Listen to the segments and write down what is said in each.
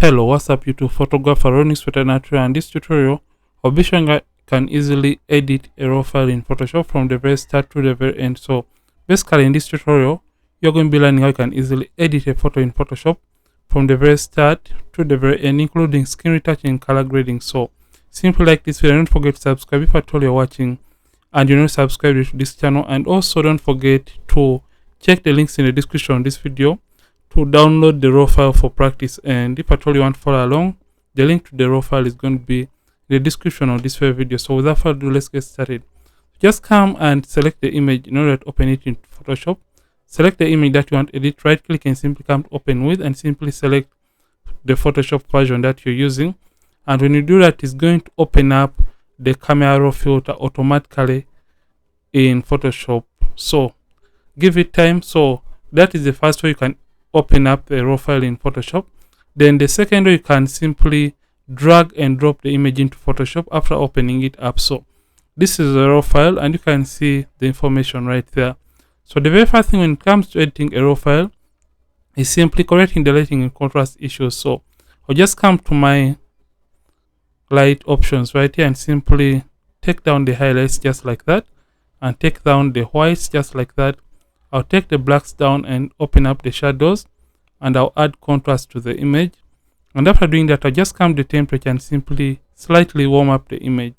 Hello, what's up YouTube photographer Ronnie Sweater, and this tutorial I'll be showing I can easily edit a raw file in Photoshop from the very start to the very end. So basically in this tutorial you're going to be learning how you can easily edit a photo in Photoshop from the very start to the very end, including skin retouching and color grading. So simply like this video, don't forget to subscribe if at all you're watching and you're not subscribed to this channel, and also don't forget to check the links in the description of this video to download the raw file for practice. And if at all you want to follow along, the link to the raw file is going to be in the description of this video. So without further ado, let's get started. Just come and select the image in order to open it in Photoshop. Select the image that you want to edit, right click and simply come to open with, and simply select the Photoshop version that you're using. And when you do that, it's going to open up the camera raw filter automatically in Photoshop. So give it time. So that is the first way you can open up a raw file in Photoshop. Then the second way, you can simply drag and drop the image into Photoshop after opening it up. So this is a raw file and you can see the information right there. So the very first thing when it comes to editing a raw file is simply correcting the lighting and contrast issues. So I'll just come to my light options right here and simply take down the highlights just like that, and take down the whites just like that. I'll take the blacks down and open up the shadows, and I'll add contrast to the image. And after doing that, I'll just come to the temperature and simply slightly warm up the image.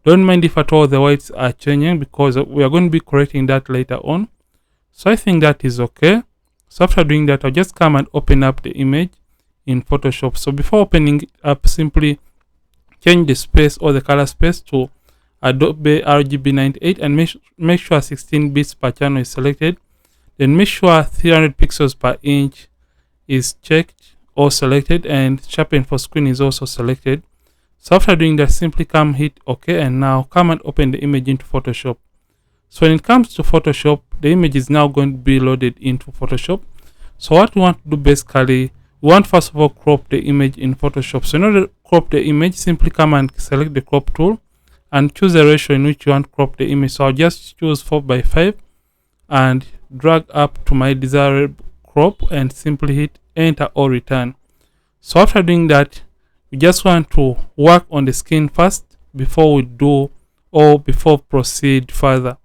Don't mind if at all the whites are changing, because we are going to be correcting that later on. So I think that is okay. So after doing that, I'll just come and open up the image in Photoshop. So before opening it up, simply change the space or the color space to Adobe RGB 98 and make sure 16 bits per channel is selected. Then make sure 300 pixels per inch is checked or selected, and sharpen for screen is also selected. So after doing that, simply come hit OK, and now come and open the image into Photoshop. So when it comes to Photoshop, the image is now going to be loaded into Photoshop. So what we want to do, basically, we want first of all crop the image in Photoshop. So in order to crop the image, simply come and select the crop tool and choose a ratio in which you want to crop the image. So I'll just choose 4:5 and drag up to my desired crop and simply hit enter or return. So after doing that, we just want to work on the skin first before we do or before proceed further.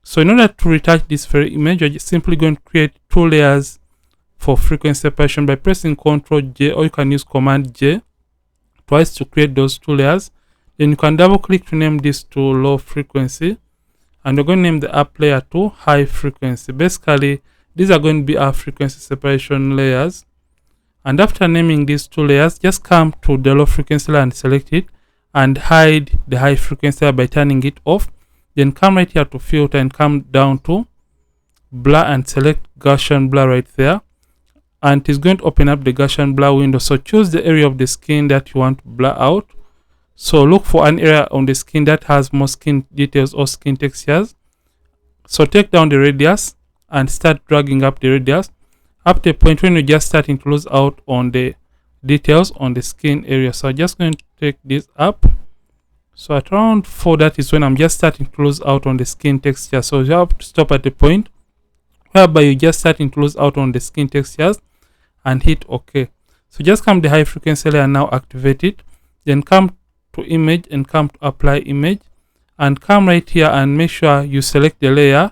So in order to retouch this very image, you're just simply going to create two layers for frequency separation by pressing Ctrl J, or you can use Command J twice to create those two layers. Then you can double click to name this to low frequency, and you're going to name the up layer to high frequency. Basically, these are going to be our frequency separation layers. And after naming these two layers, just come to the low frequency layer and select it and hide the high frequency layer by turning it off. Then come right here to filter and come down to blur and select Gaussian blur right there. And it's going to open up the Gaussian blur window. So choose the area of the skin that you want to blur out. So look for an area on the skin that has more skin details or skin textures. So take down the radius and start dragging up the radius up to a point when you're just starting to lose out on the details on the skin area. So I'm just going to take this up. So at around 4, that is when I'm just starting to lose out on the skin texture. So you have to stop at the point whereby you're just starting to lose out on the skin textures and hit OK. So just come to the high frequency layer and now activate it. Then come to image and come to apply image, and come right here and make sure you select the layer.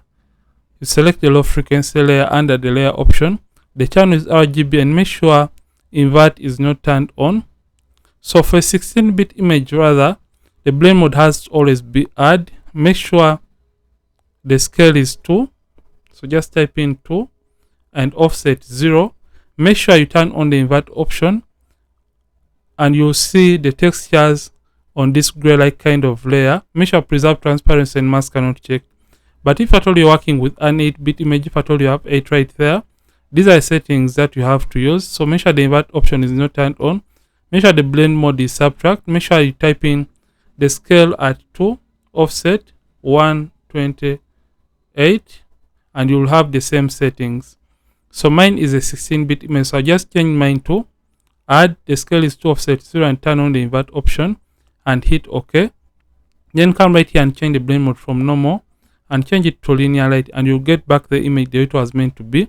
You select the low frequency layer under the layer option. The channel is RGB, and make sure invert is not turned on. So for a 16-bit image rather, the blend mode has to always be add. Make sure the scale is 2. So just type in 2 and offset 0. Make sure you turn on the invert option, and you'll see the textures on this gray-like kind of layer. Make sure preserve transparency and mask are not checked. But if at all you're working with an 8-bit image, if at all you have 8 right there, these are settings that you have to use. So make sure the invert option is not turned on. Make sure the blend mode is subtract. Make sure you type in the scale at 2, offset 128, and you'll have the same settings. So mine is a 16-bit image, so I just change mine to add. The scale is 2, offset 0, and turn on the invert option and hit OK. Then come right here and change the blend mode from normal and change it to linear light, and you'll get back the image the way it was meant to be.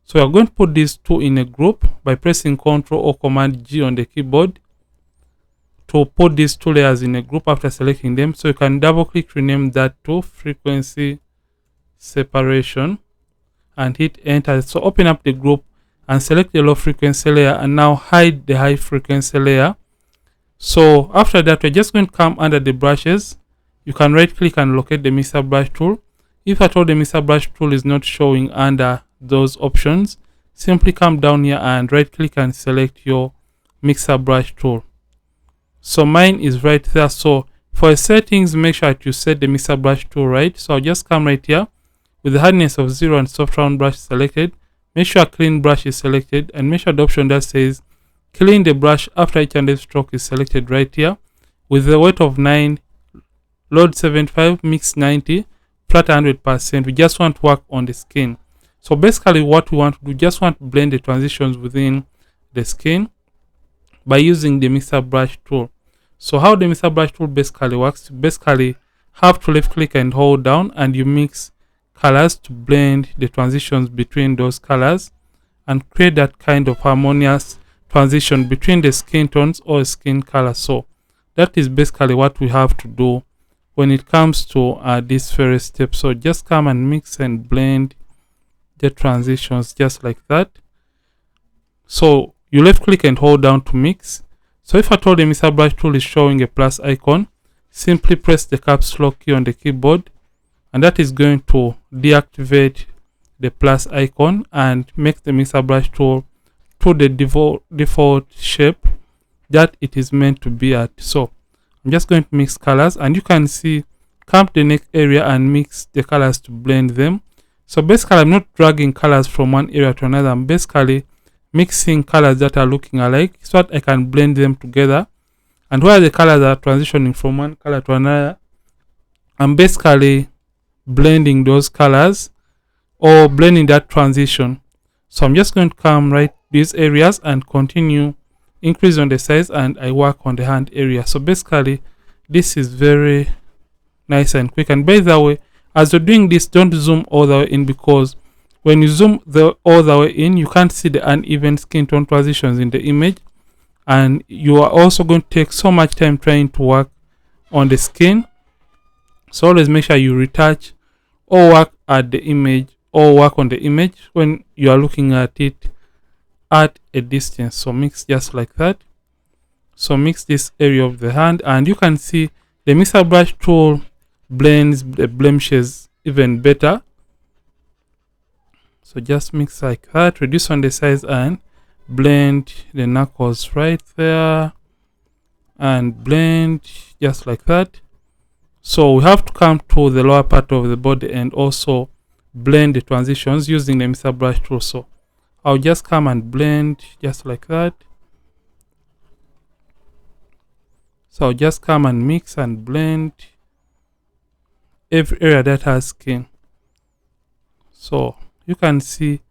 So we are going to put these two in a group by pressing Ctrl or Command G on the keyboard to put these two layers in a group after selecting them. So you can double click, rename that to frequency separation and hit enter. So open up the group and select the low frequency layer and now hide the high frequency layer. So after that, we're just going to come under the brushes. You can right click and locate the mixer brush tool. If at all the mixer brush tool is not showing under those options, simply come down here and right click and select your mixer brush tool. So mine is right there. So for settings, make sure that you set the mixer brush tool right. So I'll just come right here with the hardness of 0 and soft round brush selected. Make sure clean brush is selected and make sure the option that says clean the brush after each and every stroke is selected right here. With the weight of 9, load 75, mix 90, flat 100%. We just want to work on the skin. So basically what we want to do, just want to blend the transitions within the skin by using the mixer brush tool. So how the mixer brush tool basically works, you basically have to left click and hold down and you mix colors to blend the transitions between those colors and create that kind of harmonious transition between the skin tones or skin color. So that is basically what we have to do when it comes to this first step. So just come and mix and blend the transitions just like that. So you left click and hold down to mix. So if at all the mixer brush tool is showing a plus icon, simply press the caps lock key on the keyboard and that is going to deactivate the plus icon and make the mixer brush tool to the default shape that it is meant to be at. So I'm just going to mix colors and you can see, come to the neck area and mix the colors to blend them. So basically I'm not dragging colors from one area to another. I'm basically mixing colors that are looking alike so that I can blend them together. And where the colors are transitioning from one color to another, I'm basically blending those colors or blending that transition. So I'm just going to come right these areas and continue increase on the size and I work on the hand area. So basically this is very nice and quick. And by the way, as you're doing this, don't zoom all the way in, because when you zoom all the way in, you can't see the uneven skin tone transitions in the image, and you are also going to take so much time trying to work on the skin. So always make sure you retouch or work at the image or work on the image when you are looking at it at a distance. So mix just like that. So mix this area of the hand and you can see the mixer brush tool blends the blemishes even better. So just mix like that, reduce on the size and blend the knuckles right there and blend just like that. So we have to come to the lower part of the body and also blend the transitions using the mixer brush tool. So I'll just come and blend just like that. So I'll just come and mix and blend every area that has skin. So you can see,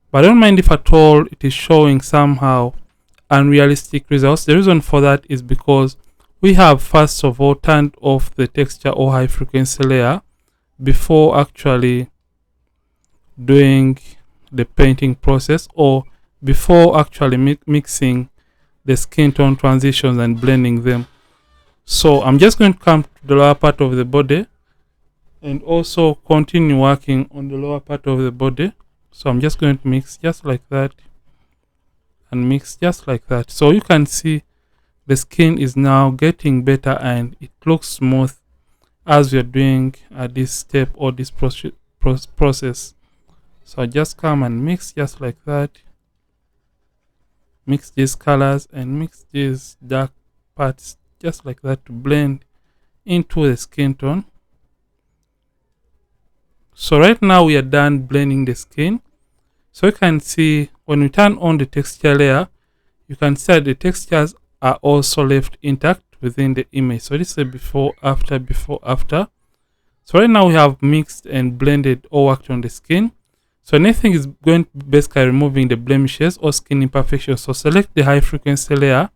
but don't mind if at all it is showing somehow unrealistic results. The reason for that is because we have first of all turned off the texture or high frequency layer before actually doing the painting process or before actually mixing the skin tone transitions and blending them. So I'm just going to come to the lower part of the body and also continue working on the lower part of the body. So I'm just going to mix just like that and mix just like that. So you can see the skin is now getting better and it looks smooth as we are doing this step or this process. So I just come and mix just like that. Mix these colors and mix these dark parts just like that to blend into the skin tone. So right now we are done blending the skin. So you can see when we turn on the texture layer, you can see that the textures are also left intact within the image. So this is a before, after, before, after. So right now we have mixed and blended or worked on the skin. So anything is going to be basically removing the blemishes or skin imperfections. So select the high frequency layer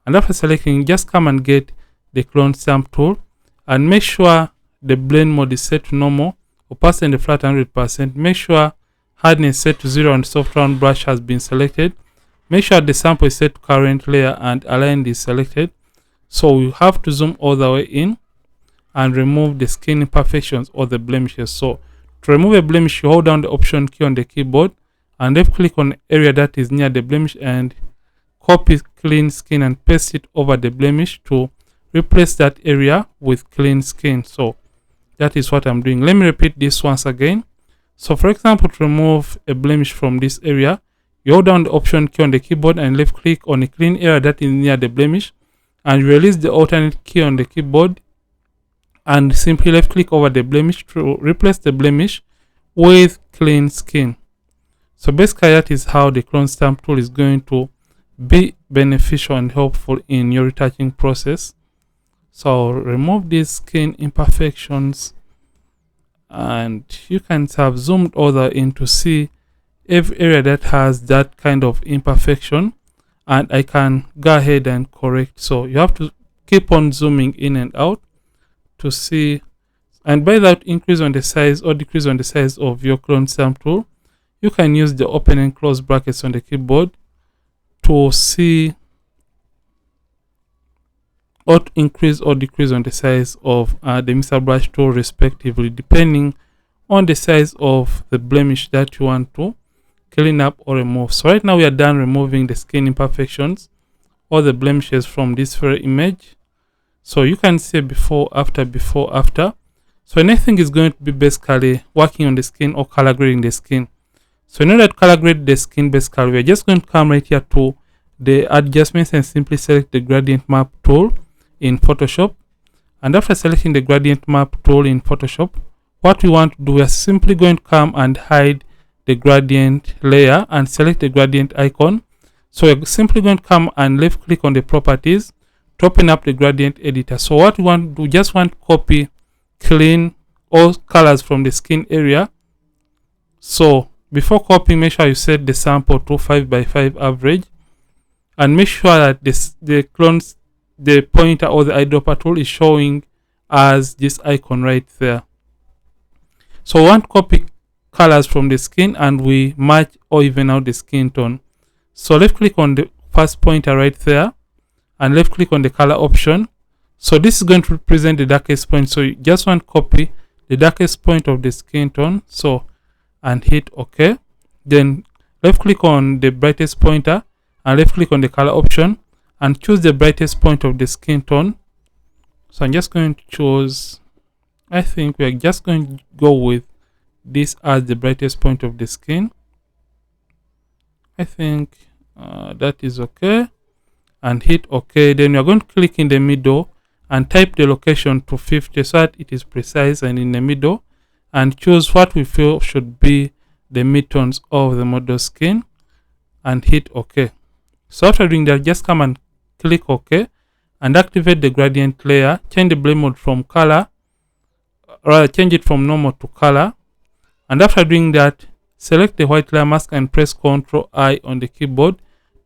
and after selecting, just come and get the clone stamp tool and make sure the blend mode is set to normal, opacity and the flat 100%. Make sure hardness set to 0 and soft round brush has been selected. Make sure the sample is set to current layer and aligned is selected. So you have to zoom all the way in and remove the skin imperfections or the blemishes. So to remove a blemish, you hold down the option key on the keyboard and left click on the area that is near the blemish and copy clean skin and paste it over the blemish to replace that area with clean skin. So that is what I'm doing. Let me repeat this once again. So for example, to remove a blemish from this area, you hold down the option key on the keyboard and left click on a clean area that is near the blemish and release the alternate key on the keyboard and simply left click over the blemish to replace the blemish with clean skin. So basically that is how the clone stamp tool is going to be beneficial and helpful in your retouching process. So I'll remove these skin imperfections and you can have zoomed over in to see every area that has that kind of imperfection, and I can go ahead and correct. So you have to keep on zooming in and out to see, and by that increase on the size or decrease on the size of your clone stamp tool, you can use the open and close brackets on the keyboard to see or to increase or decrease on the size of the mixer brush tool respectively, depending on the size of the blemish that you want to clean up or remove. So right now we are done removing the skin imperfections or the blemishes from this very image. So you can see before, after, before, after. So next thing is going to be basically working on the skin or color grading the skin. So in order to color grade the skin, basically we're just going to come right here to the adjustments and simply select the gradient map tool in Photoshop. And after selecting the gradient map tool in Photoshop, what we want to do, we are simply going to come and hide the gradient layer and select the gradient icon. So we're simply going to come and left click on the properties to open up the gradient editor. So what we want to do, just want to copy clean all colors from the skin area. So before copying, make sure you set the sample to 5x5 average and make sure that the pointer or the eyedropper tool is showing as this icon right there. So we want to copy colors from the skin and we match or even out the skin tone. So left click on the first pointer right there and left click on the color option. So this is going to represent the darkest point. So you just want to copy the darkest point of the skin tone. So and hit OK. Then left click on the brightest pointer and left click on the color option and choose the brightest point of the skin tone. So I'm just going to choose, I think we're just going to go with this as the brightest point of the skin. I think that is okay, and hit OK. Then you're going to click in the middle and type the location to 50 so that it is precise and in the middle, and choose what we feel should be the midtones of the model skin and hit OK. So after doing that, just come and click OK and activate the gradient layer. Change the blend mode from color, rather change it from normal to color. And after doing that, select the white layer mask and press Ctrl I on the keyboard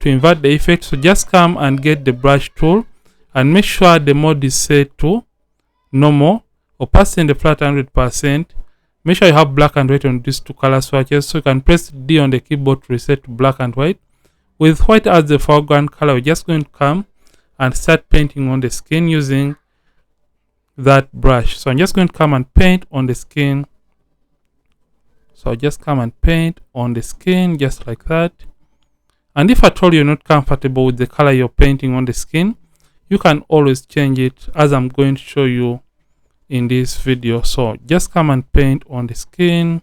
to invert the effect. So just come and get the brush tool and make sure the mode is set to normal, opacity in the flat 100%. Make sure you have black and white on these two color swatches. So you can press D on the keyboard to reset to black and white. With white as the foreground color, we're just going to come and start painting on the skin using that brush. So I'm just going to come and paint on the skin. So I'll just come and paint on the skin just like that. And if at all you're not comfortable with the color you're painting on the skin, you can always change it, as I'm going to show you in this video. So just come and paint on the skin.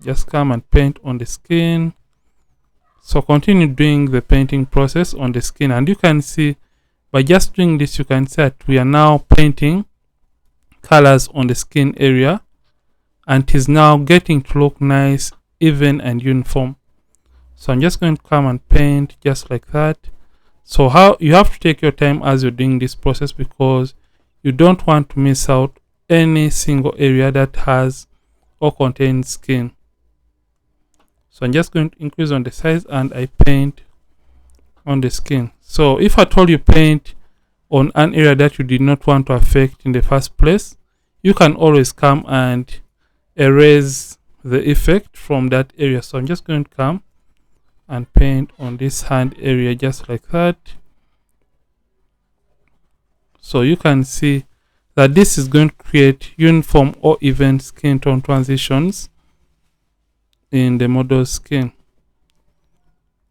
Just come and paint on the skin. So continue doing the painting process on the skin, and you can see by just doing this, you can see that we are now painting colors on the skin area, and it is now getting to look nice, even and uniform. So I'm just going to come and paint just like that. So how you have to take your time as you're doing this process, because you don't want to miss out any single area that has or contains skin. So I'm just going to increase on the size and I paint on the skin. So if at all you paint on an area that you did not want to affect in the first place, you can always come and erase the effect from that area. So I'm just going to come and paint on this hand area just like that. So you can see that this is going to create uniform or even skin tone transitions in the model's skin.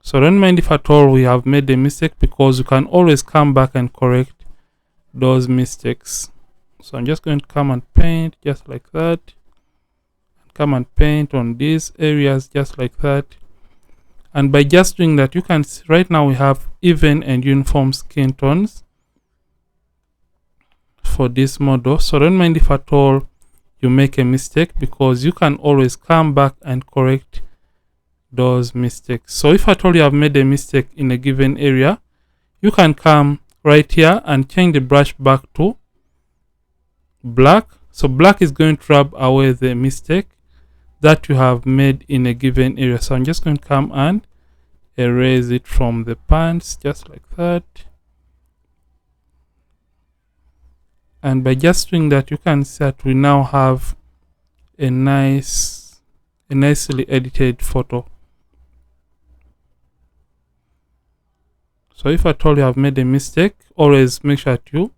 So don't mind if at all we have made a mistake, because you can always come back and correct those mistakes. So I'm just going to come and paint just like that. Come and paint on these areas just like that. And by just doing that, you can see right now we have even and uniform skin tones for this model. So don't mind if at all you make a mistake, because you can always come back and correct those mistakes. So if at all you have made a mistake in a given area, you can come right here and change the brush back to black. So black is going to rub away the mistake that you have made in a given area. So I'm just going to come and erase it from the pants just like that. And by just doing that, you can see that we now have a nicely edited photo. So if at all you have made a mistake, always make sure that you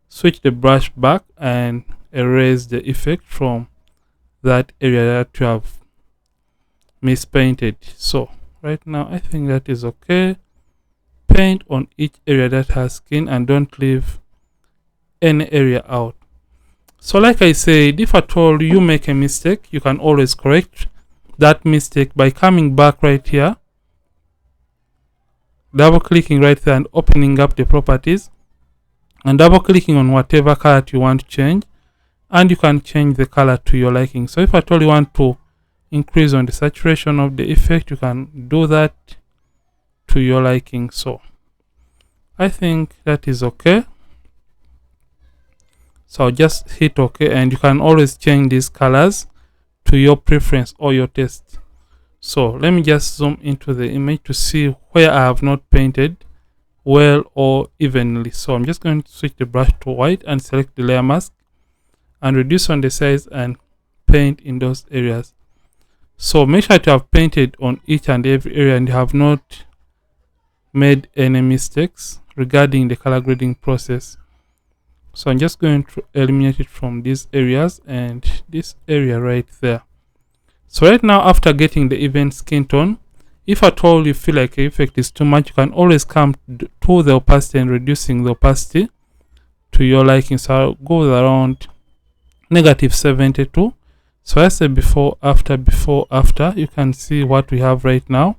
switch the brush back and erase the effect from that area that you have mispainted. So right now I think that is okay. Paint on each area that has skin and don't leave any area out. So like I said, if at all you make a mistake, you can always correct that mistake by coming back right here, double clicking right there and opening up the properties, and double clicking on whatever color you want to change, and you can change the color to your liking. So if at all you want to increase on the saturation of the effect, you can do that to your liking. So I think that is okay. So I'll just hit OK, and you can always change these colors to your preference or your taste. So let me just zoom into the image to see where I have not painted well or evenly. So I'm just going to switch the brush to white and select the layer mask and reduce on the size and paint in those areas. So make sure to have painted on each and every area and you have not made any mistakes regarding the color grading process. So I'm just going to eliminate it from these areas and this area right there. So right now, after getting the even skin tone, if at all you feel like the effect is too much, you can always come to the opacity and reducing the opacity to your liking. So I'll go with around -72. So I say before, after, you can see what we have right now.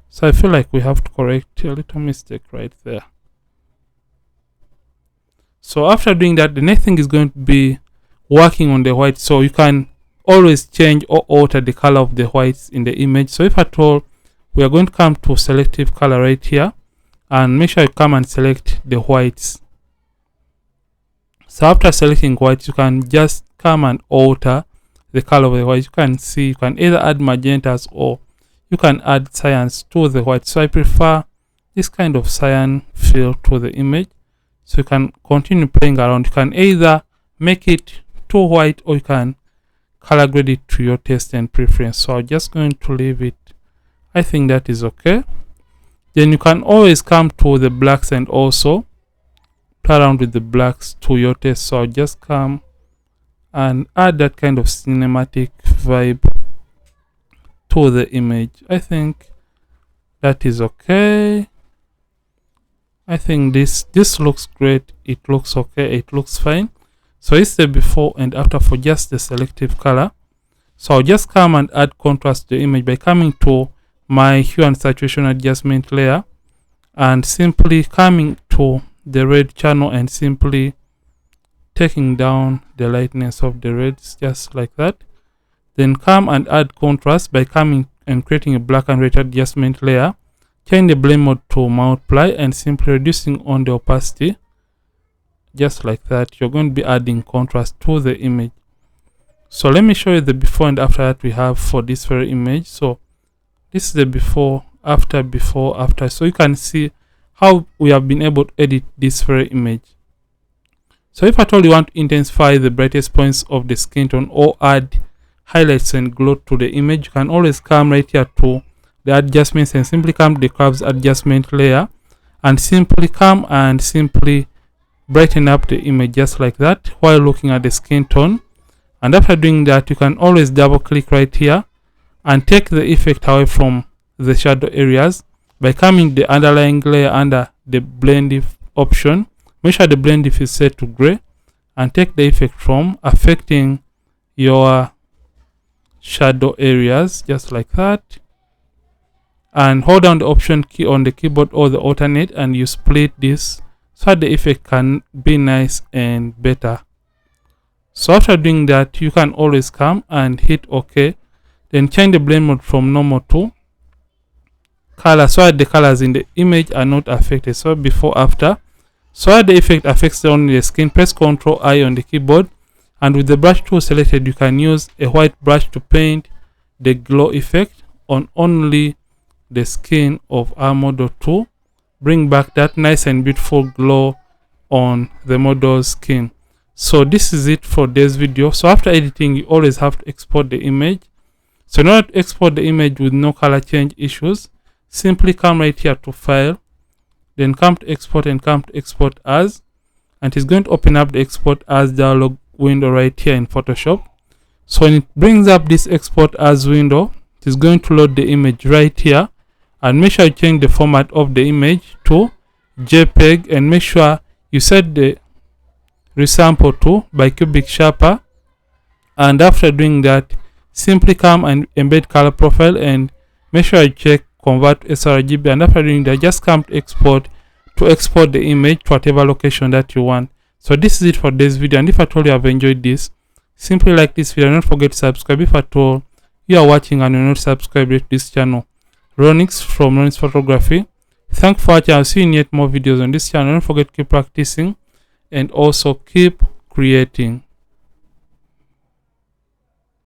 So I feel like we have to correct a little mistake right there. So after doing that, the next thing is going to be working on the white. So you can always change or alter the color of the whites in the image. So if at all, we are going to come to selective color right here and make sure you come and select the whites. So after selecting whites, you can just come and alter the color of the white. You can see you can either add magentas or you can add cyans to the white. So I prefer this kind of cyan feel to the image. So you can continue playing around. You can either make it too white or you can color grade it to your taste and preference. So I'm just going to leave it. I think that is okay. Then you can always come to the blacks and also play around with the blacks to your taste. So I'll just come and add that kind of cinematic vibe to the image. I think that is okay. I think this looks great. It looks okay. It looks fine. So it's the before and after for just the selective color. So I'll just come and add contrast to the image by coming to my hue and saturation adjustment layer and simply coming to the red channel and simply taking down the lightness of the reds just like that. Then come and add contrast by coming and creating a black and white adjustment layer. Change the blend mode to multiply and simply reducing on the opacity just like that. You're going to be adding contrast to the image. So let me show you the before and after that we have for this very image. So this is the before after. So you can see how we have been able to edit this very image. So if at all you want to intensify the brightest points of the skin tone or add highlights and glow to the image, you can always come right here to the adjustments and simply come to the curves adjustment layer and simply come and simply brighten up the image just like that while looking at the skin tone. And after doing that, you can always double click right here and take the effect away from the shadow areas by coming the underlying layer under the blend if option. Make sure the blend if is set to gray and take the effect from affecting your shadow areas just like that, and hold down the option key on the keyboard or the alternate and you split this so that the effect can be nice and better. So after doing that, you can always come and hit OK, then change the blend mode from normal to color so that the colors in the image are not affected. So before after, so that the effect affects only the skin, press Ctrl I on the keyboard, and with the brush tool selected, you can use a white brush to paint the glow effect on only the skin of our model to bring back that nice and beautiful glow on the model's skin. So this is it for this video. So after editing, you always have to export the image. So in order to export the image with no color change issues, simply come right here to File, then come to Export and come to Export As, and it's going to open up the Export As dialog window right here in Photoshop. So when it brings up this Export As window, it is going to load the image right here, and make sure you change the format of the image to JPEG and make sure you set the resample to bicubic sharper. And after doing that, simply come and embed color profile and make sure you check convert to sRGB, and after doing that, just come to export the image to whatever location that you want. So this is it for this video, and if at all you have enjoyed this, simply like this video and don't forget to subscribe if at all you are watching and you're not subscribed to this channel. Ronix from Ronix Photography. Thanks for watching. I'll see you in yet more videos on this channel. Don't forget to keep practicing and also keep creating.